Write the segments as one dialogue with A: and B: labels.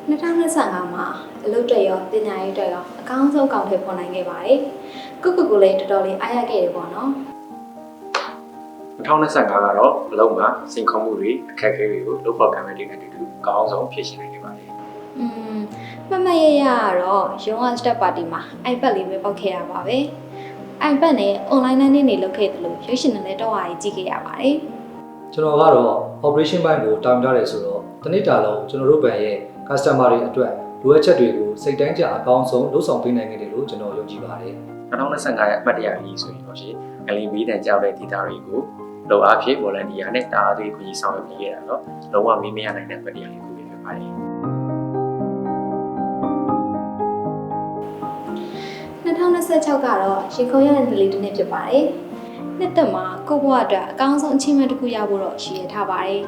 A: 2025မှာအလုပ်တွေရောပညာရေးတွေရောအကောင်းဆုံးကောင်းထည့်ပေါ်နိုင်ခဲ့ပါတယ်။ကိုလည်းတော်တော်လေးအားရခဲ့တယ်ပေါ့နော်
B: 2025ကတော့အလုံးမှာစိန်ခေါ်မှုတွေအခက်အခဲတွေကိုလုပ်ပေါ်ကံမဲ့တဲ့တူအကောင်းဆုံးဖြည့်ရှင်းနိုင်ခဲ့ပါတယ်
A: ။မှတ်ရကတော့ရုံးက step party မှာ iPad လေးပဲပောက်ခဲ့ရပါပဲ။ iPad နဲ့ online learning တွေလုပ်ခဲ့တယ်လို့ရုပ်ရှင်နဲ့လည်းတော့အားကြီးကြည့်ခဲ့ရပါတယ်
C: ။ကျွန်တော်ကတော့ operation ဘိုင်းကိုတာဝန်ထားတယ်ဆိုတော့တနစ်တာလုံးကျွန်တော်တို့ဘဏ်ရဲ့ customer တွေအတွက်လိုအပ်ချက်တွေကိုစိတ်တိုင်းကြအကောင်းဆုံးလုပ်ဆောင်ပေးနိုင်ခဲ့တယ်လို့ကျွန်တော်ယုံကြည်ပါတယ်
B: 2025ရဲ့အမှတ်တရကြီးဆိုရင်တော့ရှင်အလီဘီတန်ကြောက်တဲ့ဒေတာတွေကိုလောအားဖြင့် volunteer နဲ့တာအားတွေကိုကြီးဆောင်ရွက်ပေးရတာတော့လုံးဝမေးမရနိုင်တဲ့အမှတ်တရလေးကိုဖြစ်ပါတယ်
A: 2026ကတော့ရှင်ခုံရတဲ့နေ့လေးတစ်နေ့ဖြစ်ပါတယ်။နှစ်သက်မှာကိုဘွားအတွက်အကောင်းဆုံးအချိန်မှန်တစ်ခုရဖို့တော့ရှိရထားပါတယ်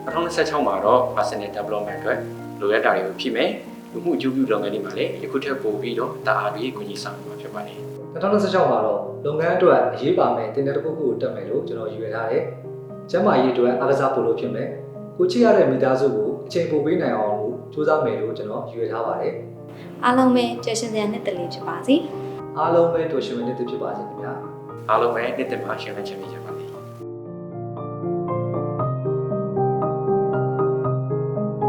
B: 2026မှာတော့ personal development အတွက်လိုအပ်တာတွေကိုဖြည့်မယ်လူမှုအကျိုးပြုလုပ်ငန်းတွေမှာလည်းယခုထက်ပိုပြီးတော့တာအားတွေကိုကြီးဆောင်ရွက်မှာဖြစ်ပါတယ်
C: 2026မှာတော့လုပ်ငန်းအတွက်အရေးပါမယ်တင်တဲ့တစ်ခုခုကိုတက်မယ်လို့ကျွန်တော်ယူရထားတယ်။ကျန်းမာရေးအတွက်အားကစားဖို့လို့ဖြစ်မယ်။ကိုချစ်ရတဲ့မိသားစုကိုအချိန်ပိုပေးနိုင်အောင်လို့စူးစမ်းမယ်လို့ကျွန်တော်ယူရထားပါတယ်
A: ။အားလုံးပဲကြွရှင်စရာနှစ်သက်လေးဖြစ်ပါစေ
C: ။အားလုံးပဲတို့ရှင်မဲ့နှစ်သက်ဖြစ်ပါစေခင်ဗျာ
B: ။အားလုံးပဲနှစ်သက်မှာရှင်လန်းချင်ပါ